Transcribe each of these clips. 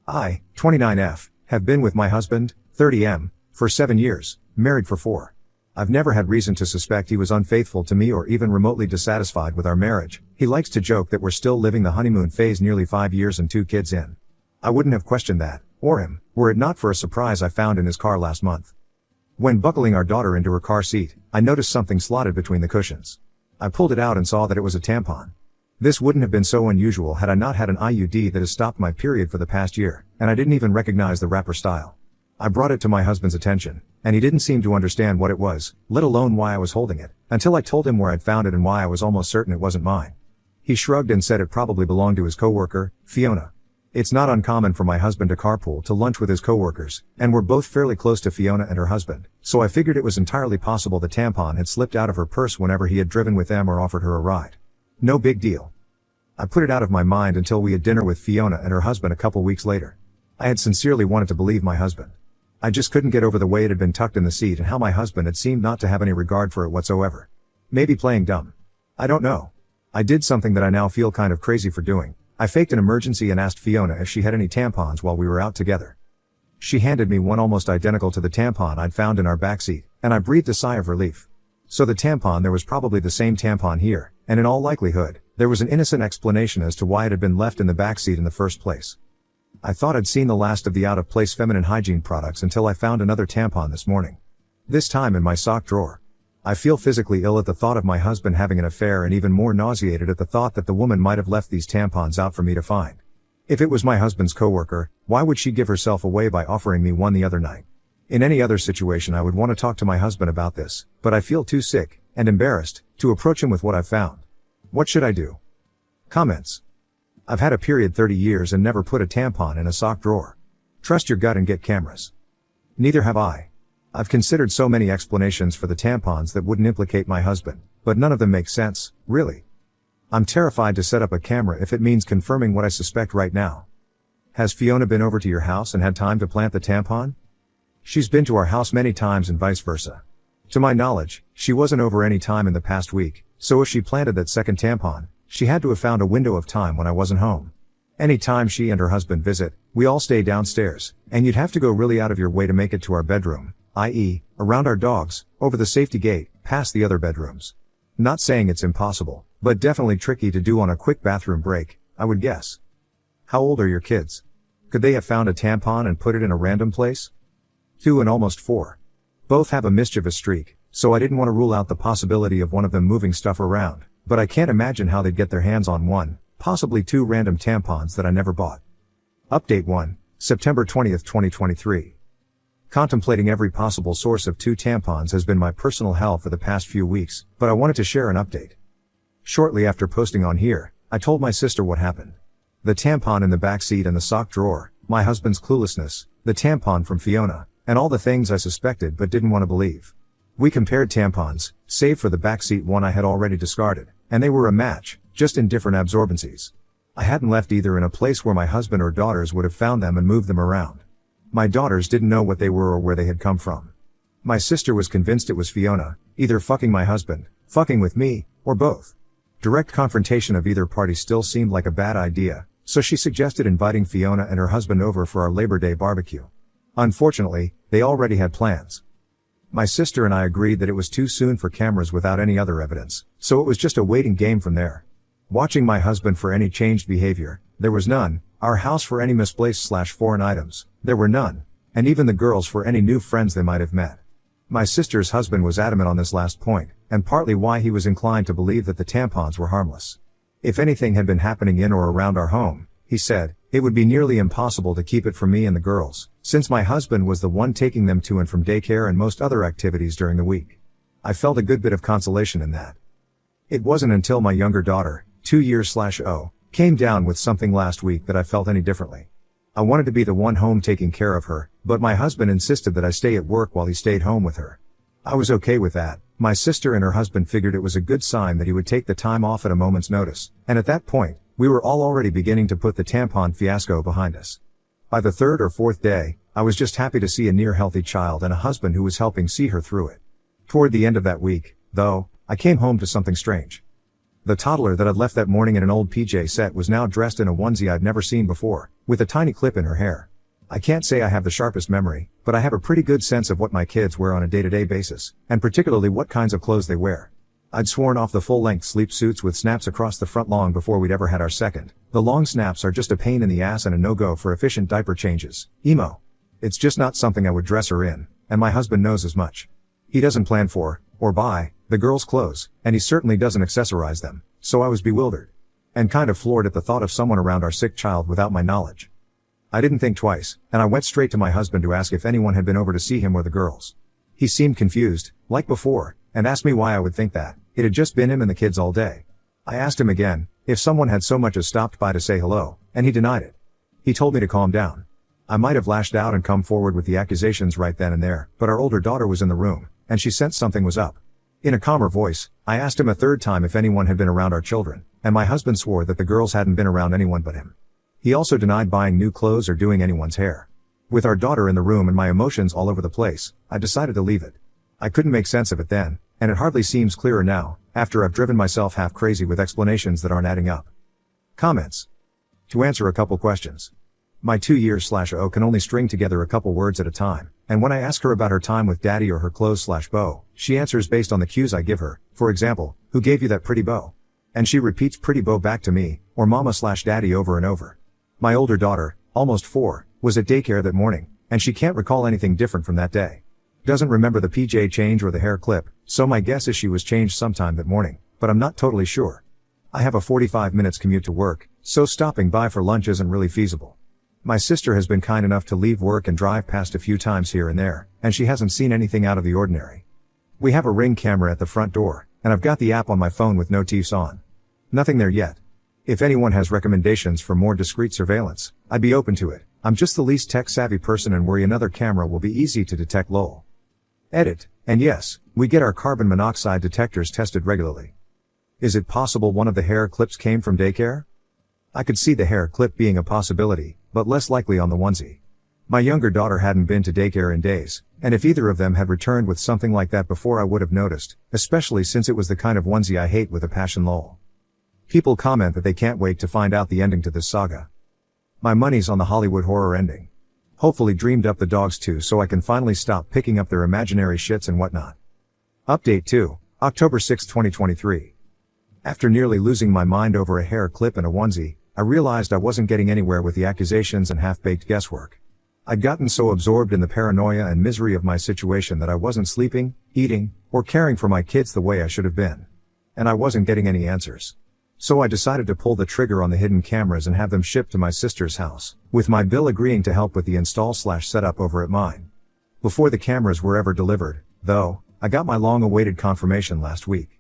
I, 29F, have been with my husband, 30M, for 7 years, married for 4. I've never had reason to suspect he was unfaithful to me or even remotely dissatisfied with our marriage. He likes to joke that we're still living the honeymoon phase nearly 5 years and 2 kids in. I wouldn't have questioned that, or him, were it not for a surprise I found in his car last month. When buckling our daughter into her car seat, I noticed something slotted between the cushions. I pulled it out and saw that it was a tampon. This wouldn't have been so unusual had I not had an IUD that has stopped my period for the past year, and I didn't even recognize the wrapper style. I brought it to my husband's attention, and he didn't seem to understand what it was, let alone why I was holding it, until I told him where I'd found it and why I was almost certain it wasn't mine. He shrugged and said it probably belonged to his coworker, Fiona. It's not uncommon for my husband to carpool to lunch with his coworkers, and we're both fairly close to Fiona and her husband, so I figured it was entirely possible the tampon had slipped out of her purse whenever he had driven with them or offered her a ride. No big deal. I put it out of my mind until we had dinner with Fiona and her husband a couple weeks later. I had sincerely wanted to believe my husband. I just couldn't get over the way it had been tucked in the seat and how my husband had seemed not to have any regard for it whatsoever. Maybe playing dumb. I don't know. I did something that I now feel kind of crazy for doing. I faked an emergency and asked Fiona if she had any tampons while we were out together. She handed me one almost identical to the tampon I'd found in our backseat, and I breathed a sigh of relief. So the tampon, there was probably the same tampon here, and in all likelihood, there was an innocent explanation as to why it had been left in the backseat in the first place. I thought I'd seen the last of the out-of-place feminine hygiene products until I found another tampon this morning. This time in my sock drawer. I feel physically ill at the thought of my husband having an affair and even more nauseated at the thought that the woman might have left these tampons out for me to find. If it was my husband's coworker, why would she give herself away by offering me one the other night? In any other situation I would want to talk to my husband about this, but I feel too sick, and embarrassed, to approach him with what I've found. What should I do? Comments. I've had a period 30 years and never put a tampon in a sock drawer. Trust your gut and get cameras. Neither have I. I've considered so many explanations for the tampons that wouldn't implicate my husband, but none of them make sense, really. I'm terrified to set up a camera if it means confirming what I suspect right now. Has Fiona been over to your house and had time to plant the tampon? She's been to our house many times and vice versa. To my knowledge, she wasn't over any time in the past week, so if she planted that second tampon, she had to have found a window of time when I wasn't home. Any time she and her husband visit, we all stay downstairs, and you'd have to go really out of your way to make it to our bedroom, i.e., around our dogs, over the safety gate, past the other bedrooms. Not saying it's impossible, but definitely tricky to do on a quick bathroom break, I would guess. How old are your kids? Could they have found a tampon and put it in a random place? 2 and almost 4. Both have a mischievous streak, so I didn't want to rule out the possibility of one of them moving stuff around, but I can't imagine how they'd get their hands on one, possibly 2 random tampons that I never bought. Update 1, September 20th, 2023. Contemplating every possible source of 2 tampons has been my personal hell for the past few weeks, but I wanted to share an update. Shortly after posting on here, I told my sister what happened. The tampon in the backseat and the sock drawer, my husband's cluelessness, the tampon from Fiona, and all the things I suspected but didn't want to believe. We compared tampons, save for the backseat one I had already discarded, and they were a match, just in different absorbencies. I hadn't left either in a place where my husband or daughters would have found them and moved them around. My daughters didn't know what they were or where they had come from. My sister was convinced it was Fiona, either fucking my husband, fucking with me, or both. Direct confrontation of either party still seemed like a bad idea, so she suggested inviting Fiona and her husband over for our Labor Day barbecue. Unfortunately, they already had plans. My sister and I agreed that it was too soon for cameras without any other evidence, so it was just a waiting game from there. Watching my husband for any changed behavior, there was none. Our house for any misplaced/foreign items, there were none. And even the girls for any new friends they might have met. My sister's husband was adamant on this last point, and partly why he was inclined to believe that the tampons were harmless. If anything had been happening in or around our home, he said, it would be nearly impossible to keep it from me and the girls, since my husband was the one taking them to and from daycare and most other activities during the week. I felt a good bit of consolation in that. It wasn't until my younger daughter, 2 years/0, came down with something last week that I felt any differently. I wanted to be the one home taking care of her, but my husband insisted that I stay at work while he stayed home with her. I was okay with that. My sister and her husband figured it was a good sign that he would take the time off at a moment's notice, and at that point, we were all already beginning to put the tampon fiasco behind us. By the 3rd or 4th day, I was just happy to see a near-healthy child and a husband who was helping see her through it. Toward the end of that week, though, I came home to something strange. The toddler that I'd left that morning in an old PJ set was now dressed in a onesie I'd never seen before, with a tiny clip in her hair. I can't say I have the sharpest memory, but I have a pretty good sense of what my kids wear on a day-to-day basis, and particularly what kinds of clothes they wear. I'd sworn off the full-length sleep suits with snaps across the front long before we'd ever had our second. The long snaps are just a pain in the ass and a no-go for efficient diaper changes. Emo. It's just not something I would dress her in, and my husband knows as much. He doesn't plan for, or buy, the girls' clothes, and he certainly doesn't accessorize them, so I was bewildered. And kind of floored at the thought of someone around our sick child without my knowledge. I didn't think twice, and I went straight to my husband to ask if anyone had been over to see him or the girls. He seemed confused, like before, and asked me why I would think that. It had just been him and the kids all day. I asked him again, if someone had so much as stopped by to say hello, and he denied it. He told me to calm down. I might have lashed out and come forward with the accusations right then and there, but our older daughter was in the room, and she sensed something was up. In a calmer voice, I asked him a third time if anyone had been around our children, and my husband swore that the girls hadn't been around anyone but him. He also denied buying new clothes or doing anyone's hair. With our daughter in the room and my emotions all over the place, I decided to leave it. I couldn't make sense of it then, and it hardly seems clearer now, after I've driven myself half crazy with explanations that aren't adding up. Comments. To answer a couple questions. My 2-year-old can only string together a couple words at a time, and when I ask her about her time with daddy or her clothes/bow, she answers based on the cues I give her. For example, who gave you that pretty bow? And she repeats pretty bow back to me, or mama/daddy over and over. My older daughter, almost 4, was at daycare that morning, and she can't recall anything different from that day. Doesn't remember the PJ change or the hair clip, so my guess is she was changed sometime that morning, but I'm not totally sure. I have a 45 minutes commute to work, so stopping by for lunch isn't really feasible. My sister has been kind enough to leave work and drive past a few times here and there, and she hasn't seen anything out of the ordinary. We have a Ring camera at the front door, and I've got the app on my phone with notifs on. Nothing there yet. If anyone has recommendations for more discreet surveillance, I'd be open to it. I'm just the least tech-savvy person and worry another camera will be easy to detect. Lol. Edit. And yes, we get our carbon monoxide detectors tested regularly. Is it possible one of the hair clips came from daycare? I could see the hair clip being a possibility, but less likely on the onesie. My younger daughter hadn't been to daycare in days, and if either of them had returned with something like that before I would have noticed, especially since it was the kind of onesie I hate with a passion. Lol. People comment that they can't wait to find out the ending to this saga. My money's on the Hollywood horror ending. Hopefully dreamed up the dogs too so I can finally stop picking up their imaginary shits and whatnot. Update 2, October 6, 2023. After nearly losing my mind over a hair clip and a onesie, I realized I wasn't getting anywhere with the accusations and half-baked guesswork. I'd gotten so absorbed in the paranoia and misery of my situation that I wasn't sleeping, eating, or caring for my kids the way I should have been. And I wasn't getting any answers. So I decided to pull the trigger on the hidden cameras and have them shipped to my sister's house, with my bill agreeing to help with the install/setup over at mine. Before the cameras were ever delivered, though, I got my long-awaited confirmation last week.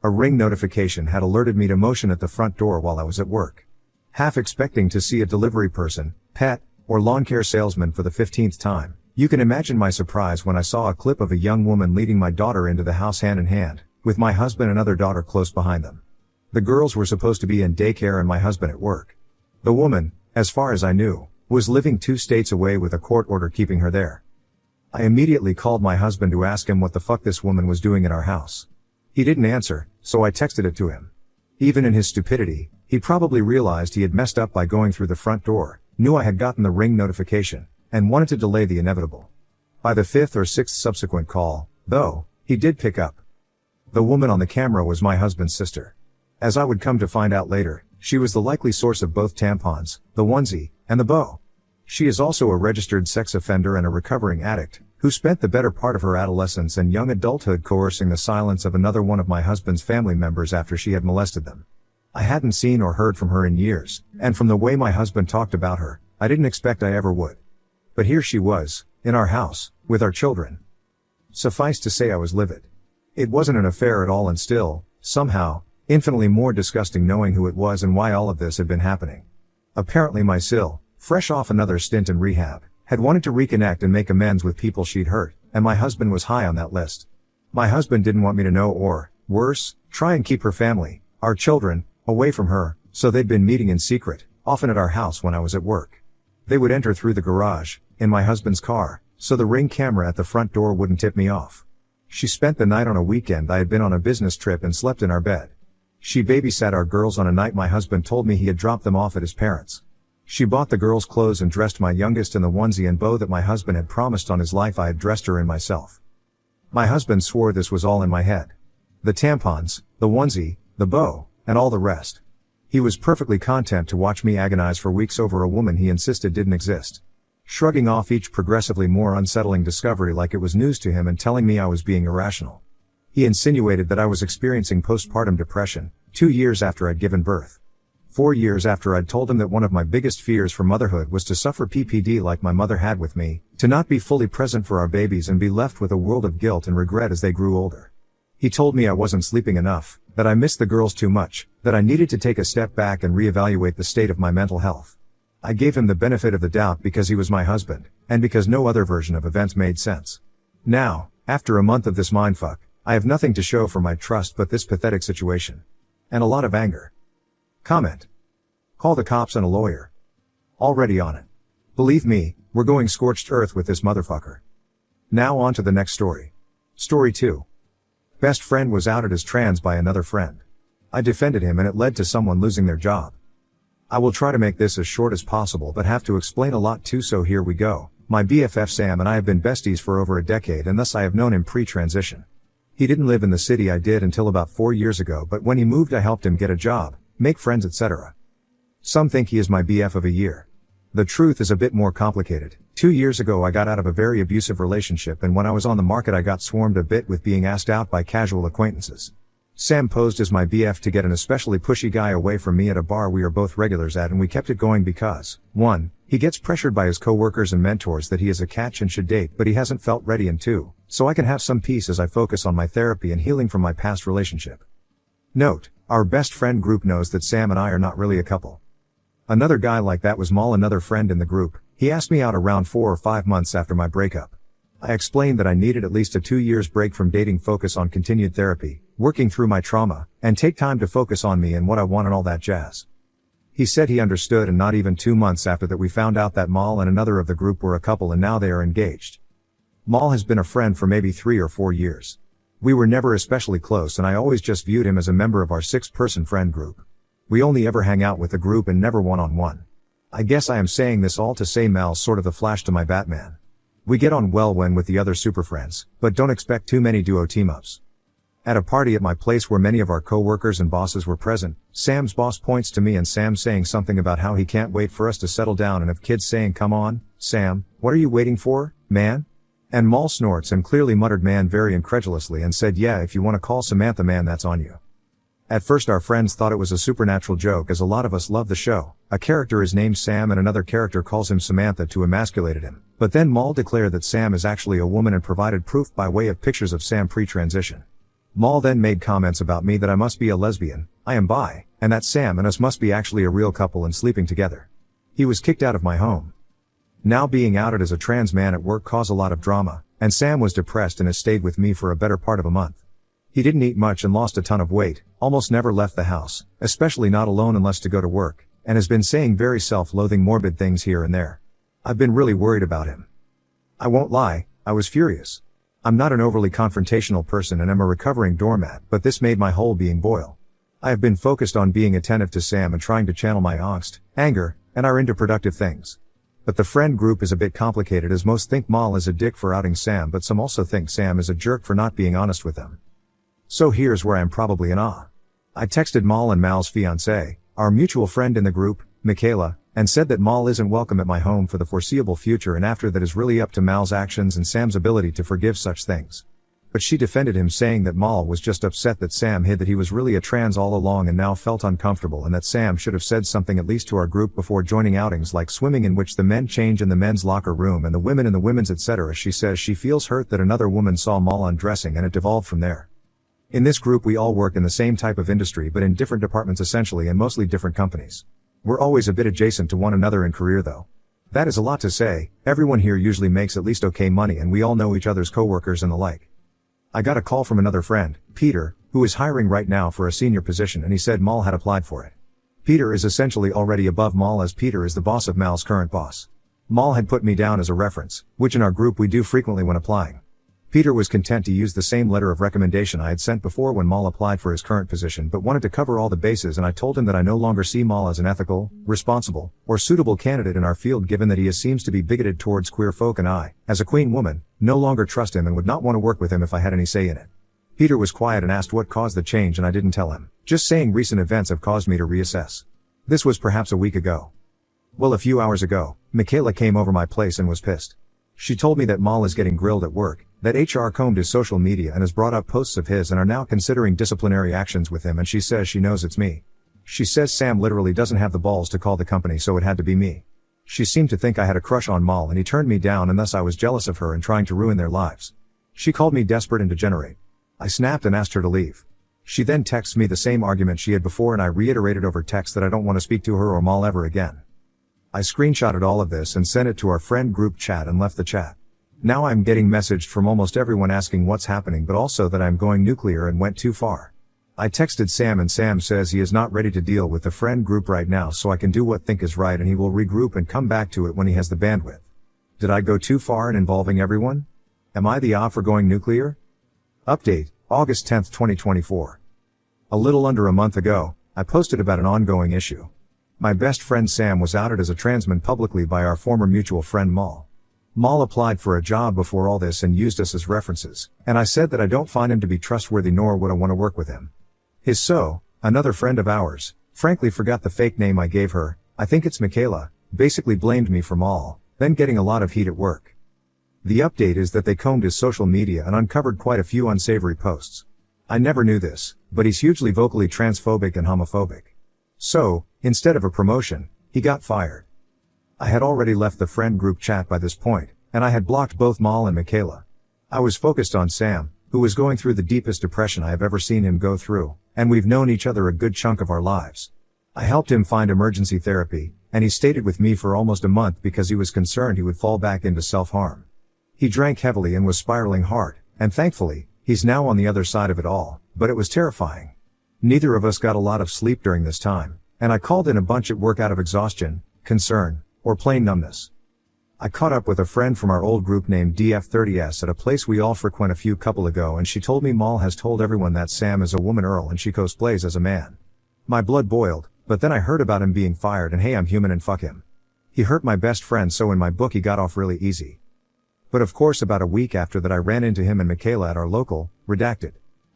A Ring notification had alerted me to motion at the front door while I was at work. Half expecting to see a delivery person, pet, or lawn care salesman for the 15th time, you can imagine my surprise when I saw a clip of a young woman leading my daughter into the house hand in hand, with my husband and other daughter close behind them. The girls were supposed to be in daycare and my husband at work. The woman, as far as I knew, was living 2 states away with a court order keeping her there. I immediately called my husband to ask him what the fuck this woman was doing in our house. He didn't answer, so I texted it to him. Even in his stupidity, he probably realized he had messed up by going through the front door, knew I had gotten the Ring notification, and wanted to delay the inevitable. By the 5th or 6th subsequent call, though, he did pick up. The woman on the camera was my husband's sister. As I would come to find out later, she was the likely source of both tampons, the onesie, and the bow. She is also a registered sex offender and a recovering addict, who spent the better part of her adolescence and young adulthood coercing the silence of another one of my husband's family members after she had molested them. I hadn't seen or heard from her in years, and from the way my husband talked about her, I didn't expect I ever would. But here she was, in our house, with our children. Suffice to say I was livid. It wasn't an affair at all and still, somehow, infinitely more disgusting knowing who it was and why all of this had been happening. Apparently my Sil, fresh off another stint in rehab, had wanted to reconnect and make amends with people she'd hurt, and my husband was high on that list. My husband didn't want me to know or, worse, try and keep her family, our children, away from her, so they'd been meeting in secret, often at our house when I was at work. They would enter through the garage, in my husband's car, so the Ring camera at the front door wouldn't tip me off. She spent the night on a weekend I had been on a business trip and slept in our bed. She babysat our girls on a night my husband told me he had dropped them off at his parents'. She bought the girls' clothes and dressed my youngest in the onesie and bow that my husband had promised on his life I had dressed her in myself. My husband swore this was all in my head. The tampons, the onesie, the bow, and all the rest. He was perfectly content to watch me agonize for weeks over a woman he insisted didn't exist. Shrugging off each progressively more unsettling discovery like it was news to him and telling me I was being irrational. He insinuated that I was experiencing postpartum depression, 2 years after I'd given birth. 4 years after I'd told him that one of my biggest fears for motherhood was to suffer PPD like my mother had with me, to not be fully present for our babies and be left with a world of guilt and regret as they grew older. He told me I wasn't sleeping enough, that I missed the girls too much, that I needed to take a step back and reevaluate the state of my mental health. I gave him the benefit of the doubt because he was my husband, and because no other version of events made sense. Now, after a month of this mindfuck, I have nothing to show for my trust but this pathetic situation. And a lot of anger. Comment. Call the cops and a lawyer. Already on it. Believe me, we're going scorched earth with this motherfucker. Now on to the next story. Story 2. Best friend was outed as trans by another friend. I defended him and it led to someone losing their job. I will try to make this as short as possible but have to explain a lot too, so here we go. My BFF Sam and I have been besties for over a decade and thus I have known him pre-transition. He didn't live in the city I did until about 4 years ago, but when he moved I helped him get a job, make friends, etc. Some think he is my BF of a year. The truth is a bit more complicated. 2 years ago I got out of a very abusive relationship, and when I was on the market I got swarmed a bit with being asked out by casual acquaintances. Sam posed as my BF to get an especially pushy guy away from me at a bar we are both regulars at, and we kept it going because, 1, he gets pressured by his coworkers and mentors that he is a catch and should date but he hasn't felt ready, and 2, so I can have some peace as I focus on my therapy and healing from my past relationship. Note, our best friend group knows that Sam and I are not really a couple. Another guy like that was Mal, another friend in the group. He asked me out around 4 or 5 months after my breakup. I explained that I needed at least a 2 years break from dating, focus on continued therapy, working through my trauma, and take time to focus on me and what I want and all that jazz. He said he understood, and not even 2 months after that we found out that Mal and another of the group were a couple and now they are engaged. Mal has been a friend for maybe 3 or 4 years. We were never especially close and I always just viewed him as a member of our 6-person friend group. We only ever hang out with the group and never one-on-one. I guess I am saying this all to say Mal's sort of the Flash to my Batman. We get on well when with the other super friends, but don't expect too many duo team-ups. At a party at my place where many of our co-workers and bosses were present, Sam's boss points to me and Sam saying something about how he can't wait for us to settle down, and of kids saying, "Come on, Sam, what are you waiting for, man?" And Mal snorts and clearly muttered "man" very incredulously and said, "Yeah, if you want to call Samantha man, that's on you." At first our friends thought it was a supernatural joke, as a lot of us love the show. A character is named Sam and another character calls him Samantha to emasculate him. But then Mal declared that Sam is actually a woman and provided proof by way of pictures of Sam pre-transition. Mal then made comments about me that I must be a lesbian, I am bi, and that Sam and us must be actually a real couple and sleeping together. He was kicked out of my home. Now being outed as a trans man at work caused a lot of drama, and Sam was depressed and has stayed with me for a better part of a month. He didn't eat much and lost a ton of weight, almost never left the house, especially not alone unless to go to work, and has been saying very self-loathing morbid things here and there. I've been really worried about him. I won't lie, I was furious. I'm not an overly confrontational person and am a recovering doormat, but this made my whole being boil. I have been focused on being attentive to Sam and trying to channel my angst, anger, and are into productive things. But the friend group is a bit complicated, as most think Mal is a dick for outing Sam, but some also think Sam is a jerk for not being honest with them. So here's where I'm probably in awe. I texted Mal and Mal's fiancée, our mutual friend in the group, Michaela, and said that Mal isn't welcome at my home for the foreseeable future, and after that is really up to Mal's actions and Sam's ability to forgive such things. But she defended him, saying that Mal was just upset that Sam hid that he was really a trans all along and now felt uncomfortable, and that Sam should have said something at least to our group before joining outings like swimming, in which the men change in the men's locker room and the women in the women's, etc. She says she feels hurt that another woman saw Mal undressing, and it devolved from there. In this group we all work in the same type of industry but in different departments essentially, and mostly different companies. We're always a bit adjacent to one another in career though. That is a lot to say. Everyone here usually makes at least okay money and we all know each other's coworkers and the like. I got a call from another friend, Peter, who is hiring right now for a senior position, and he said Mal had applied for it. Peter is essentially already above Mal, as Peter is the boss of Mal's current boss. Mal had put me down as a reference, which in our group we do frequently when applying. Peter was content to use the same letter of recommendation I had sent before when Mal applied for his current position but wanted to cover all the bases, and I told him that I no longer see Mal as an ethical, responsible, or suitable candidate in our field given that he seems to be bigoted towards queer folk, and I, as a queen woman, no longer trust him and would not want to work with him if I had any say in it. Peter was quiet and asked what caused the change, and I didn't tell him, just saying recent events have caused me to reassess. This was perhaps a week ago. Well, a few hours ago, Michaela came over my place and was pissed. She told me that Mal is getting grilled at work, that HR combed his social media and has brought up posts of his and are now considering disciplinary actions with him, and she says she knows it's me. She says Sam literally doesn't have the balls to call the company, so it had to be me. She seemed to think I had a crush on Mal and he turned me down, and thus I was jealous of her and trying to ruin their lives. She called me desperate and degenerate. I snapped and asked her to leave. She then texts me the same argument she had before, and I reiterated over text that I don't want to speak to her or Mal ever again. I screenshotted all of this and sent it to our friend group chat and left the chat. Now I'm getting messaged from almost everyone asking what's happening, but also that I'm going nuclear and went too far. I texted Sam and Sam says he is not ready to deal with the friend group right now, so I can do what think is right and he will regroup and come back to it when he has the bandwidth. Did I go too far in involving everyone? Am I the for going nuclear? Update, August 10th, 2024. A little under a month ago, I posted about an ongoing issue. My best friend Sam was outed as a transman publicly by our former mutual friend Mal. Mal applied for a job before all this and used us as references, and I said that I don't find him to be trustworthy nor would I want to work with him. Another friend of ours, frankly forgot the fake name I gave her, I think it's Michaela, basically blamed me for Mal, then getting a lot of heat at work. The update is that they combed his social media and uncovered quite a few unsavory posts. I never knew this, but he's hugely vocally transphobic and homophobic. So, instead of a promotion, he got fired. I had already left the friend group chat by this point, and I had blocked both Mal and Michaela. I was focused on Sam, who was going through the deepest depression I have ever seen him go through, and we've known each other a good chunk of our lives. I helped him find emergency therapy, and he stayed with me for almost a month because he was concerned he would fall back into self-harm. He drank heavily and was spiraling hard, and thankfully, he's now on the other side of it all, but it was terrifying. Neither of us got a lot of sleep during this time, and I called in a bunch at work out of exhaustion, concern, or plain numbness. I caught up with a friend from our old group named DF30S at a place we all frequent a few couple ago, and she told me Mal has told everyone that Sam is a woman Earl and she cosplays as a man. My blood boiled, but then I heard about him being fired and hey, I'm human and fuck him. He hurt my best friend, so in my book he got off really easy. But of course about a week after that I ran into him and Michaela at our local, redacted.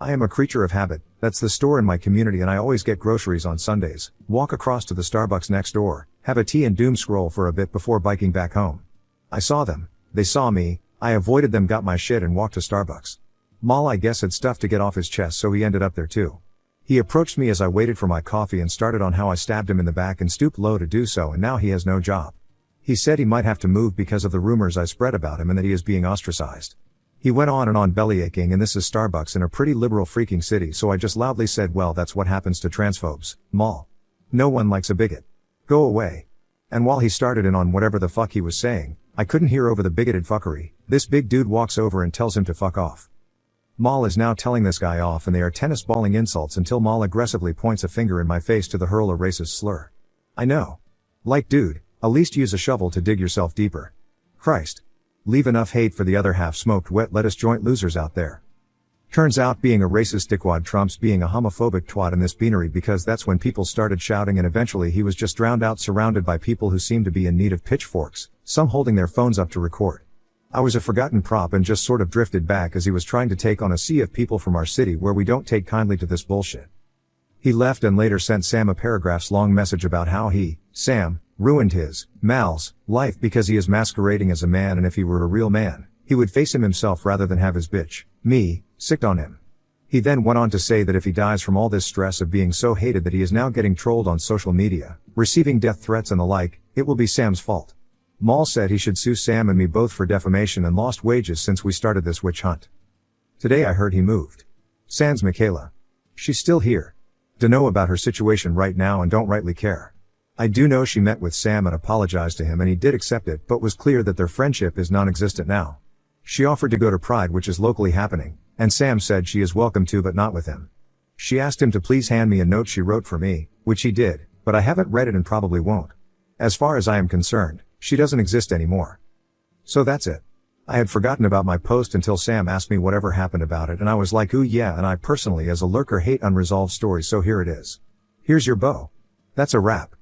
I am a creature of habit, that's the store in my community, and I always get groceries on Sundays, walk across to the Starbucks next door, have a tea and doom scroll for a bit before biking back home. I saw them, they saw me, I avoided them, got my shit and walked to Starbucks. Mal I guess had stuff to get off his chest, so he ended up there too. He approached me as I waited for my coffee and started on how I stabbed him in the back and stooped low to do so, and now he has no job. He said he might have to move because of the rumors I spread about him and that he is being ostracized. He went on and on bellyaching, and this is Starbucks in a pretty liberal freaking city, so I just loudly said, well, that's what happens to transphobes, Mal. No one likes a bigot. Go away. And while he started in on whatever the fuck he was saying, I couldn't hear over the bigoted fuckery. This big dude walks over and tells him to fuck off. Mal is now telling this guy off, and they are tennis balling insults until Mal aggressively points a finger in my face to the hurl a racist slur. I know. Like, dude, at least use a shovel to dig yourself deeper. Christ. Leave enough hate for the other half-smoked wet lettuce joint losers out there. Turns out being a racist dickwad trumps being a homophobic twat in this beanery, because that's when people started shouting, and eventually he was just drowned out surrounded by people who seemed to be in need of pitchforks, some holding their phones up to record. I was a forgotten prop and just sort of drifted back as he was trying to take on a sea of people from our city where we don't take kindly to this bullshit. He left and later sent Sam a paragraphs long message about how he, Sam, ruined his, Mal's, life because he is masquerading as a man, and if he were a real man, he would face him himself rather than have his bitch, me, sicked on him. He then went on to say that if he dies from all this stress of being so hated that he is now getting trolled on social media, receiving death threats and the like, it will be Sam's fault. Mal said he should sue Sam and me both for defamation and lost wages since we started this witch hunt. Today I heard he moved. Sans Michaela. She's still here. Dunno about her situation right now and don't rightly care. I do know she met with Sam and apologized to him and he did accept it, but was clear that their friendship is non-existent now. She offered to go to Pride, which is locally happening, and Sam said she is welcome to but not with him. She asked him to please hand me a note she wrote for me, which he did, but I haven't read it and probably won't. As far as I am concerned, she doesn't exist anymore. So that's it. I had forgotten about my post until Sam asked me whatever happened about it and I was like ooh yeah, and I personally as a lurker hate unresolved stories, so here it is. Here's your bow. That's a wrap.